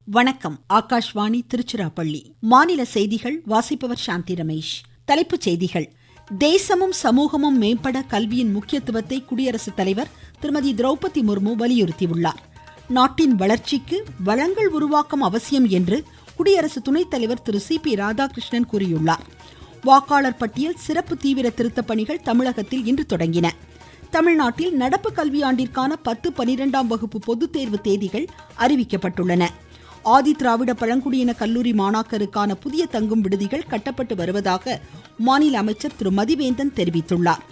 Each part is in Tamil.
வணக்கம். ஆகாஷ்வாணி திருச்சிராப்பள்ளி. மாநில செய்திகள் வாசிப்பவர் சாந்தி ரமேஷ். தலைப்புச் செய்திகள். தேசமும் சமூகமும் மேம்பட கல்வியின் முக்கியத்துவத்தை குடியரசுத் தலைவர் திருமதி திரௌபதி முர்மு வலியுறுத்தியுள்ளார். நாட்டின் வளர்ச்சிக்கு வளங்கள் உருவாக்கம் அவசியம் என்று குடியரசு துணைத் தலைவர் திரு சி.பி. ராதாகிருஷ்ணன் கூறியுள்ளார். வாக்காளர் பட்டியல் சிறப்பு தீவிர திருத்தப் பணிகள் தமிழகத்தில் இன்று தொடங்கின. தமிழ்நாட்டில் நடப்பு கல்வியாண்டிற்கான 10, 12ஆம் வகுப்பு பொதுத் தேர்வு தேதிகள் அறிவிக்கப்பட்டுள்ளன. ஆதி திராவிட பழங்குடியின கல்லூரி மாணாக்கருக்கான புதிய தங்கும் விடுதிகள் கட்டப்பட்டு வருவதாக மாநில அமைச்சர் திரு மதிவேந்தன் தெரிவித்துள்ளார்.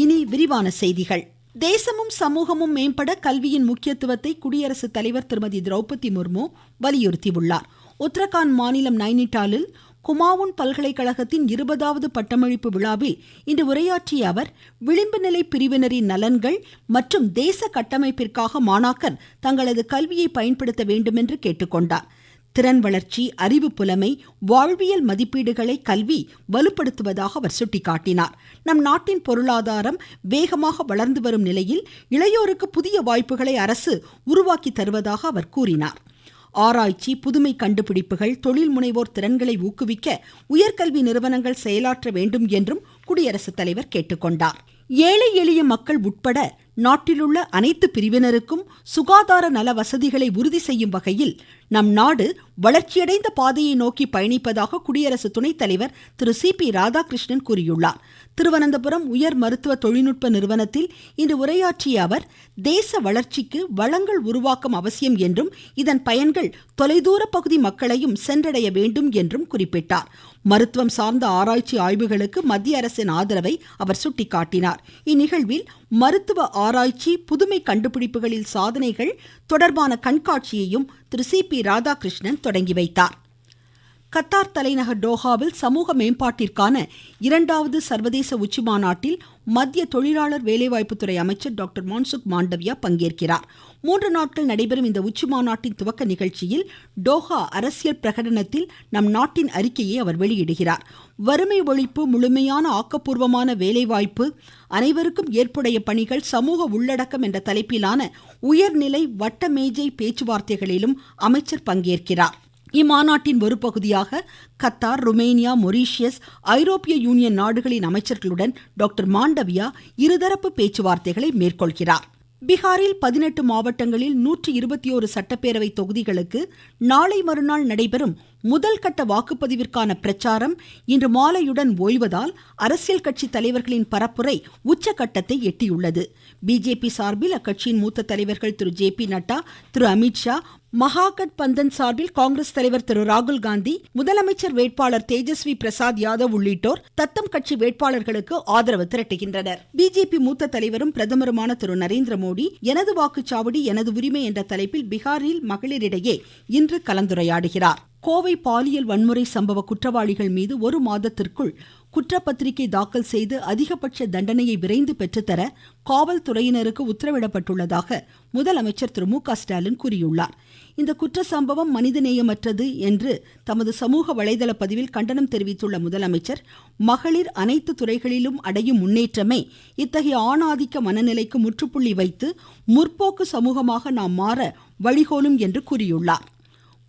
இனி விரிவான செய்திகள். தேசமும் சமூகமும் மேம்பட கல்வியின் முக்கியத்துவத்தை குடியரசுத் தலைவர் திருமதி திரௌபதி முர்மு வலியுறுத்தியுள்ளார். உத்தரகாண்ட் மாநிலம் நைனிடாலில் குமாவுன் பல்கலைக்கழகத்தின் 20வது பட்டமளிப்பு விழாவில் இன்று உரையாற்றிய அவர், விளிம்பு நிலை பிரிவினரின் நலன்கள் மற்றும் தேச கட்டமைப்பிற்காக மாணாக்கர் தங்களது கல்வியை பயன்படுத்த வேண்டுமென்று கேட்டுக்கொண்டார். திறன் வளர்ச்சி, அறிவு புலமை, வாழ்வியல் மதிப்பீடுகளை கல்வி வலுப்படுத்துவதாக அவர் சுட்டிக்காட்டினார். நம் நாட்டின் பொருளாதாரம் வேகமாக வளர்ந்து வரும் நிலையில் இளையோருக்கு புதிய வாய்ப்புகளை அரசு உருவாக்கி தருவதாக அவர் கூறினார். ஆராய்ச்சி, புதுமை கண்டுபிடிப்புகள், தொழில் முனைவோர் திறன்களை ஊக்குவிக்க உயர்கல்வி நிறுவனங்கள் செயலாற்ற வேண்டும் என்றும் குடியரசுத் தலைவர் கேட்டுக்கொண்டார். ஏழை எளிய மக்கள் உட்பட நாட்டிலுள்ள அனைத்து பிரிவினருக்கும் சுகாதார நல வசதிகளை உறுதி செய்யும் வகையில் நம் நாடு வளர்ச்சியடைந்த பாதையை நோக்கி பயணிப்பதாக குடியரசு துணைத் தலைவர் திரு சி.பி. ராதாகிருஷ்ணன் கூறியுள்ளார். திருவனந்தபுரம் உயர் மருத்துவ தொழில்நுட்ப நிறுவனத்தில் இன்று உரையாற்றிய அவர், தேச வளர்ச்சிக்கு வளங்கள் உருவாக்கம் அவசியம் என்றும் இதன் பயன்கள் தொலைதூர பகுதி மக்களையும் சென்றடைய வேண்டும் என்றும் குறிப்பிட்டார். மருத்துவம் சார்ந்த ஆராய்ச்சி ஆய்வுகளுக்கு மத்திய அரசின் ஆதரவை அவர் சுட்டிக்காட்டினார். இந்நிகழ்வில் மருத்துவ ஆராய்ச்சி, புதுமை கண்டுபிடிப்புகளில் சாதனைகள் தொடர்பான கண்காட்சியையும் திரு சி.பி. ராதாகிருஷ்ணன் தொடங்கி வைத்தார். கத்தார் தலைநகர் டோஹாவில் சமூக மேம்பாட்டிற்கான 2வது சர்வதேச உச்சிமாநாட்டில் மத்திய தொழிலாளர் வேலைவாய்ப்புத்துறை அமைச்சர் டாக்டர் மான்சுக் மாண்டவியா பங்கேற்கிறார். 3 நாட்கள் நடைபெறும் இந்த உச்சிமாநாட்டின் துவக்க நிகழ்ச்சியில் டோஹா அரசியல் பிரகடனத்தில் நம் நாட்டின் அறிக்கையை அவர் வெளியிடுகிறார். வறுமை ஒழிப்பு, முழுமையான ஆக்கப்பூர்வமான வேலைவாய்ப்பு, அனைவருக்கும் ஏற்புடைய பணிகள், சமூக உள்ளடக்கம் என்ற தலைப்பிலான உயர்நிலை வட்ட மேஜை பேச்சுவார்த்தைகளிலும் அமைச்சர் பங்கேற்கிறார். இம்மாநாட்டின் ஒரு பகுதியாக கத்தார், ருமேனியா, மொரீஷியஸ், ஐரோப்பிய யூனியன் நாடுகளின் அமைச்சர்களுடன் டாக்டர் மாண்டவியா இருதரப்பு பேச்சுவார்த்தைகளை மேற்கொள்கிறார். பீகாரில் 18 மாவட்டங்களில் 121 சட்டப்பேரவை தொகுதிகளுக்கு நாளை மறுநாள் நடைபெறும் முதல் கட்ட வாக்குப்பதிவிற்கான பிரச்சாரம் இன்று மாலையுடன் ஓய்வதால் அரசியல் கட்சி தலைவர்களின் பரப்புரை உச்சகட்டத்தை எட்டியுள்ளது. பிஜேபி சார்பில் அக்கட்சியின் மூத்த தலைவர்கள் திரு ஜே.பி. நட்டா, திரு அமித்ஷா, மகாகட் பந்தன் சார்பில் காங்கிரஸ் தலைவர் திரு ராகுல் காந்தி, முதலமைச்சர் வேட்பாளர் தேஜஸ்வி பிரசாத் யாதவ் உள்ளிட்டோர் தத்தம் கட்சி வேட்பாளர்களுக்கு ஆதரவு திரட்டுகின்றனர். பிஜேபி மூத்த தலைவரும் பிரதமருமான திரு நரேந்திர மோடி, எனது வாக்குச்சாவடி எனது உரிமை என்ற தலைப்பில் பீகாரில் மகளிரிடையே இன்று கலந்துரையாடுகிறார். கோவை பாலியல் வன்முறை சம்பவ குற்றவாளிகள் மீது 1 மாதத்திற்குள் குற்றப்பத்திரிகை தாக்கல் செய்து அதிகபட்ச தண்டனையை விரைந்து பெற்றுத்தர காவல்துறையினருக்கு உத்தரவிடப்பட்டுள்ளதாக முதலமைச்சர் திரு மு.க. ஸ்டாலின் கூறியுள்ளார். இந்த குற்ற சம்பவம் மனிதநேயமற்றது என்று தமது சமூக வலைதள பதிவில் கண்டனம் தெரிவித்துள்ள முதலமைச்சர், மகளிர் அனைத்து துறைகளிலும் அடையும் முன்னேற்றமே இத்தகைய ஆணாதிக்க மனநிலைக்கு முற்றுப்புள்ளி வைத்து முற்போக்கு சமூகமாக நாம் மாற வழிகோலும் என்று கூறியுள்ளார்.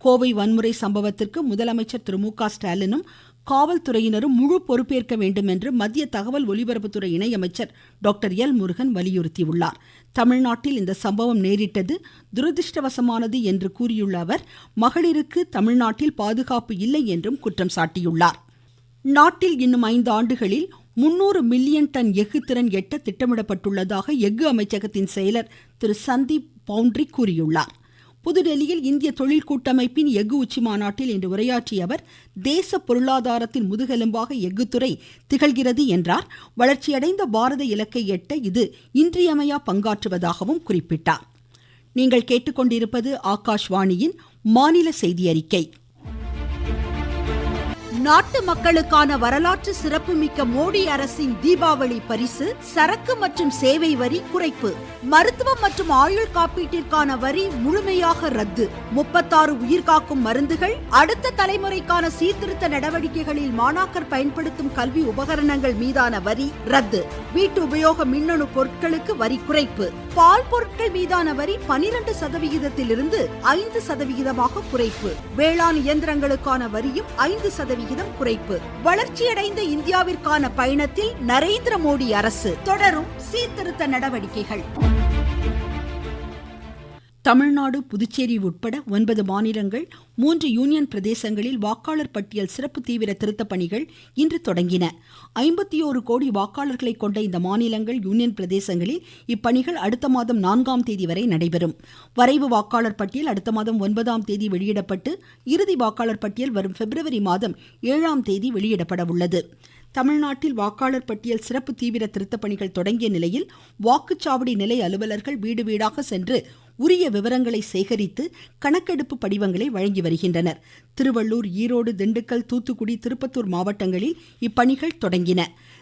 கோவை வன்முறை சம்பவத்திற்கு முதலமைச்சர் திரு மு.க. ஸ்டாலினும் காவல்துறையினரும் முழு பொறுப்பேற்க வேண்டும் என்று மத்திய தகவல் ஒலிபரப்புத்துறை இணையமைச்சர் டாக்டர் எல். முருகன் வலியுறுத்தியுள்ளார். தமிழ்நாட்டில் இந்த சம்பவம் நேரிட்டது துரதிருஷ்டவசமானது என்று கூறியுள்ள அவர், மகளிருக்கு தமிழ்நாட்டில் பாதுகாப்பு இல்லை என்றும் குற்றம் சாட்டியுள்ளார். நாட்டில் இன்னும் 5 ஆண்டுகளில் 300 மில்லியன் டன் எஃகு திறன் எட்ட திட்டமிடப்பட்டுள்ளதாக எஃகு அமைச்சகத்தின் செயலர் திரு சந்தீப் பவுண்ட்ரி கூறியுள்ளார். புதுடெல்லியில் இந்திய தொழில் கூட்டமைப்பின் எஃகு உச்சி மாநாட்டில் இன்று உரையாற்றிய அவர், தேச பொருளாதாரத்தின் முதுகெலும்பாக எஃகுத்துறை திகழ்கிறது என்றார். வளர்ச்சியடைந்த பாரத இலக்கை எட்ட இது இன்றியமையா பங்காற்றுவதாகவும் குறிப்பிட்டார். நீங்கள் கேட்டுக்கொண்டிருப்பது ஆகாஷ்வாணியின் மாநில செய்தி அறிக்கை. நாட்டு மக்களுக்கான வரலாற்று சிறப்புமிக்க மோடி அரசின் தீபாவளி பரிசு சரக்கு மற்றும் சேவை வரி குறைப்பு. மருத்துவம் மற்றும் ஆயுள் காப்பீட்டிற்கான வரி முழுமையாக ரத்து. 36 உயிர்காக்கும் மருந்துகள், அடுத்த தலைமுறைக்கான சீர்திருத்த நடவடிக்கைகளில் மாணாக்கர் பயன்படுத்தும் கல்வி உபகரணங்கள் மீதான வரி ரத்து. வீட்டு உபயோக மின்னணு பொருட்களுக்கு வரி குறைப்பு. பால் பொருட்கள் மீதான வரி 12% 5% குறைப்பு. வேளாண் இயந்திரங்களுக்கான வரியும் 5% குறைப்பு. வளர்ச்சியடைந்த இந்தியாவிற்கான பயணத்தில் நரேந்திர மோடி அரசு தொடரும் சீர்திருத்த நடவடிக்கைகள். தமிழ்நாடு, புதுச்சேரி உட்பட 9 மாநிலங்கள், 3 யூனியன் பிரதேசங்களில் வாக்காளர் பட்டியல் சிறப்பு தீவிர திருத்த பணிகள் இன்று தொடங்கின. 51 கோடி வாக்காளர்களை கொண்ட இந்த மாநிலங்கள், யூனியன் பிரதேசங்களில் இப்பணிகள் அடுத்த மாதம் 4ஆம் தேதி வரை நடைபெறும். வரைவு வாக்காளர் பட்டியல் அடுத்த மாதம் 9ஆம் தேதி வெளியிடப்பட்டு இறுதி வாக்காளர் பட்டியல் வரும் பிப்ரவரி மாதம் 7ஆம் தேதி வெளியிடப்பட உள்ளது. தமிழ்நாட்டில் வாக்காளர் பட்டியல் சிறப்பு தீவிர திருத்த பணிகள் தொடங்கிய நிலையில் வாக்குச்சாவடி நிலை அலுவலர்கள் வீடு வீடாக சென்று உரிய விவரங்களை சேகரித்து கணக்கெடுப்பு படிவங்களை வழங்கி வருகின்றனர். திருவள்ளூர், ஈரோடு, திண்டுக்கல், தூத்துக்குடி, திருப்பத்தூர் மாவட்டங்களில் இப்பணிகள் தொடங்கின.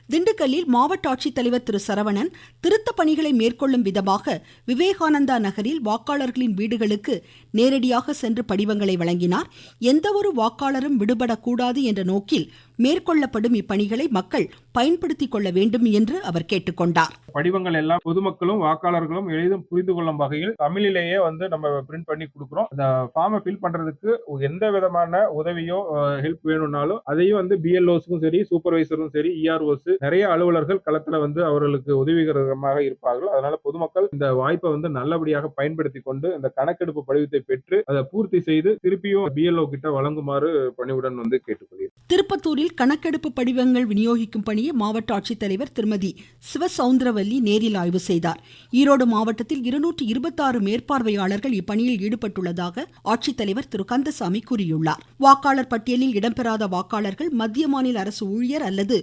திண்டுக்கல்லில் மாவட்ட ஆட்சித்தலைவர் திரு சரவணன் திருத்த பணிகளை மேற்கொள்ளும் விதமாக விவேகானந்தா நகரில் வாக்காளர்களின் வீடுகளுக்கு நேரடியாக சென்று படிவங்களை வழங்கினார். எந்தவொரு வாக்காளரும் விடுபடக்கூடாது என்ற நோக்கில் மேற்கொள்ளப்படும் இப்பணிகளை மக்கள் பயன்படுத்திக் கொள்ள வேண்டும் என்று அவர் கேட்டுக்கொண்டார். படிவங்கள் எல்லாம் பொதுமக்களும் வாக்காளர்களும் எளிதும் புரிந்து கொள்ளும் வகையில் தமிழிலேயே நம்ம பிரிண்ட் பண்ணி கொடுக்கிறோம். அந்த ஃபார்மை ஃபில் பண்றதுக்கு எந்த விதமான உதவியோ ஹெல்ப் வேணும்னாலும் அதையும் பிஎல்ஓஸ்க்கும் சரி, சூப்பர்வைசரும் சரி, இஆர்ஓஸ் நிறைய அலுவலர்கள் களத்துல அவர்களுக்கு உதவிகரமாக இருப்பார்கள். அதனால பொதுமக்கள் இந்த வாய்ப்பை நல்லபடியாக பயன்படுத்தி கொண்டு இந்த கணக்கெடுப்பு படிவத்தை பெற்று அதை பூர்த்தி செய்து திருப்பியும் பிஎல்ஓ கிட்ட வழங்குமாறு பணிவுடன் கேட்டுக்கொள்கிறேன். திருப்பத்தூரில் கணக்கெடுப்பு படிவங்கள் விநியோகிக்கும் பணியை மாவட்ட ஆட்சித்தலைவர் திருமதி சிவசவுந்தரவல்லி நேரில் ஆய்வு செய்தார். ஈரோடு மாவட்டத்தில் 226 மேற்பார்வையாளர்கள் இப்பணியில் ஈடுபட்டுள்ளதாக ஆட்சித்தலைவர் திரு கந்தசாமி கூறியுள்ளார். வாக்காளர் பட்டியலில் இடம்பெறாத வாக்காளர்கள் மத்திய மாநில அரசு ஊழியர் அல்லது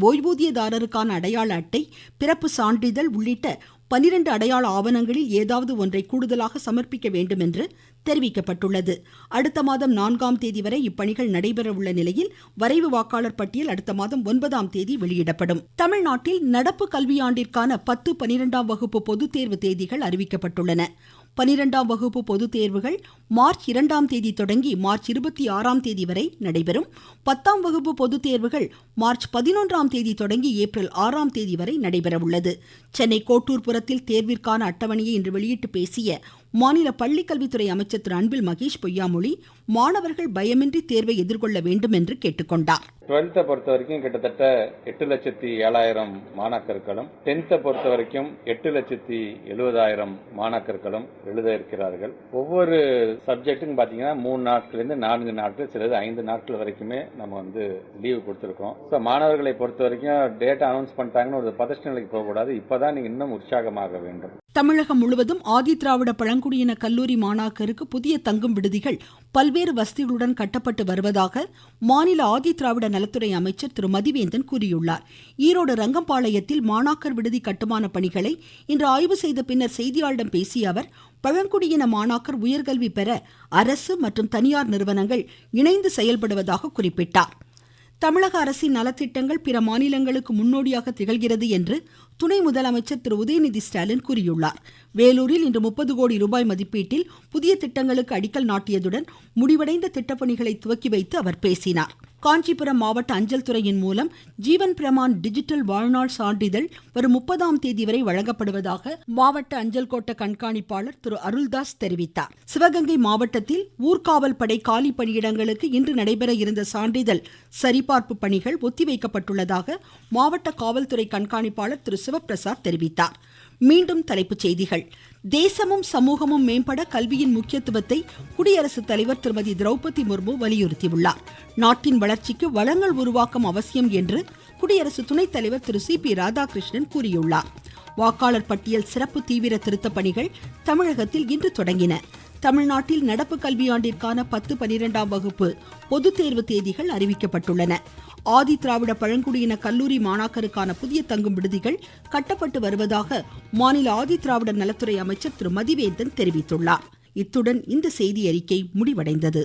ஓய்வூதியதாரருக்கான அடையாள அட்டை, பிறப்பு சான்றிதழ் உள்ளிட்ட 12 அடையாள ஆவணங்களில் ஏதாவது ஒன்றை கூடுதலாக சமர்ப்பிக்க வேண்டும் என்று தெரிவிக்கப்பட்டுள்ளது. அடுத்த மாதம் 4ஆம் தேதி வரை இப்பணிகள் நடைபெற உள்ள நிலையில் வரைவு வாக்காளர் பட்டியல் அடுத்த மாதம் 9ஆம் தேதி வெளியிடப்படும். தமிழ்நாட்டில் நடப்பு கல்வியாண்டிற்கான 10, 12ஆம் வகுப்பு பொதுத் தேர்வு தேதிகள் அறிவிக்கப்பட்டுள்ளன. 12ஆம் வகுப்பு பொதுத் தேர்வுகள் மார்ச் 2ஆம் தேதி தொடங்கி மார்ச் 26ஆம் தேதி வரை நடைபெறும். 10ஆம் வகுப்பு பொதுத் தேர்வுகள் மார்ச் 11ஆம் தேதி தொடங்கி ஏப்ரல் 6ஆம் தேதி வரை நடைபெற உள்ளது. சென்னை கோட்டூர்புரத்தில் தேர்விற்கான அட்டவணையை இன்று வெளியிட்டு பேசிய மாநில பள்ளிக்கல்வித்துறை அமைச்சர் திரு அன்பில் மகேஷ் பொய்யாமொழி, மாணவர்கள் பயமின்றி தேர்வை எதிர்கொள்ள வேண்டும் என்று கேட்டுக்கொண்டார். 12th பொறுத்த வரைக்கும் கிட்டத்தட்ட 8,07,000 மாணாக்கர்களும், 10th பொறுத்த வரைக்கும் 8,70,000 மாணாக்கர்களும் எழுத இருக்கிறார்கள். ஒவ்வொரு சப்ஜெக்ட்டுக்கும் பாத்தீங்கன்னா 3 நாட்களிலிருந்து 4 நாட்கள், சிலது 5 நாட்கள் வரைக்குமே நம்ம லீவு கொடுத்திருக்கோம். மாணவர்களை பொறுத்த வரைக்கும் டேட்டா அனௌன்ஸ் பண்ணிட்டாங்கன்னு ஒரு பதஷ்ட நிலைக்கு போகக்கூடாது. இப்பதான் நீங்க இன்னும் உற்சாகமாக வேண்டும். தமிழகம் முழுவதும் ஆதி திராவிட பழங்குடியின கல்லூரி மாணாக்கருக்கு புதிய தங்கும் விடுதிகள் பல்வேறு வசதிகளுடன் கட்டப்பட்டு வருவதாக மாநில ஆதி திராவிட நலத்துறை அமைச்சர் திரு மதிவேந்தன் கூறியுள்ளார். ஈரோடு ரங்கம்பாளையத்தில் மாணாக்கர் விடுதி கட்டுமான பணிகளை இன்று ஆய்வு செய்த பின்னர் செய்தியாளர்களிடம் பேசிய அவர், பழங்குடியின மாணாக்கர் உயர்கல்வி பெற அரசு மற்றும் தனியார் நிறுவனங்கள் இணைந்து செயல்படுவதாக குறிப்பிட்டார். தமிழக அரசின் நலத்திட்டங்கள் பிற மாநிலங்களுக்கு முன்னோடியாக திகழ்கிறது என்று துணை முதலமைச்சர் திரு உதயநிதி ஸ்டாலின் கூறியுள்ளார். வேலூரில் இன்று 30 கோடி ரூபாய் மதிப்பீட்டில் புதிய திட்டங்களுக்கு அடிக்கல் நாட்டியதுடன் முடிவடைந்த திட்டப்பணிகளை துவக்கி வைத்து அவர் பேசினார். காஞ்சிபுரம் மாவட்ட அஞ்சல் துறையின் மூலம் ஜீவன் பிரமான் டிஜிட்டல் வாழ்நாள் சான்றிதழ் வரும் 30ஆம் தேதி வரை வழங்கப்படுவதாக மாவட்ட அஞ்சல் கோட்ட கண்காணிப்பாளர் திரு அருள்தாஸ் தெரிவித்தார். சிவகங்கை மாவட்டத்தில் ஊர்காவல் படை காலி பணியிடங்களுக்கு இன்று நடைபெற இருந்த சான்றிதழ் சரிபார்ப்பு பணிகள் ஒத்திவைக்கப்பட்டுள்ளதாக மாவட்ட காவல்துறை கண்காணிப்பாளர் திரு சிவபிரசாத் தெரிவித்தார். மீண்டும் தலைப்புச் செய்திகள். தேசமும் சமூகமும் மேம்பட கல்வியின் முக்கியத்துவத்தை குடியரசுத் தலைவர் திருமதி திரௌபதி முர்மு வலியுறுத்தியுள்ளார். நாட்டின் வளர்ச்சிக்கு வளங்கள் உருவாக்கம் அவசியம் என்று குடியரசு துணைத் தலைவர் திரு சி.பி. ராதாகிருஷ்ணன் கூறியுள்ளார். வாக்காளர் பட்டியல் சிறப்பு தீவிர திருத்த பணிகள் தமிழகத்தில் இன்று தொடங்கின. தமிழ்நாட்டில் நடப்பு கல்வியாண்டிற்கான 10, 12ஆம் வகுப்பு பொதுத் தேர்வு தேதிகள் அறிவிக்கப்பட்டுள்ளன. ஆதி திராவிட பழங்குடியின கல்லூரி மாணாக்கருக்கான புதிய தங்கும் விடுதிகள் கட்டப்பட்டு வருவதாக மாநில ஆதி திராவிட நலத்துறை அமைச்சர் திரு மதிவேந்தன் தெரிவித்துள்ளார். இத்துடன் இந்த செய்தி அறிக்கை முடிவடைந்தது.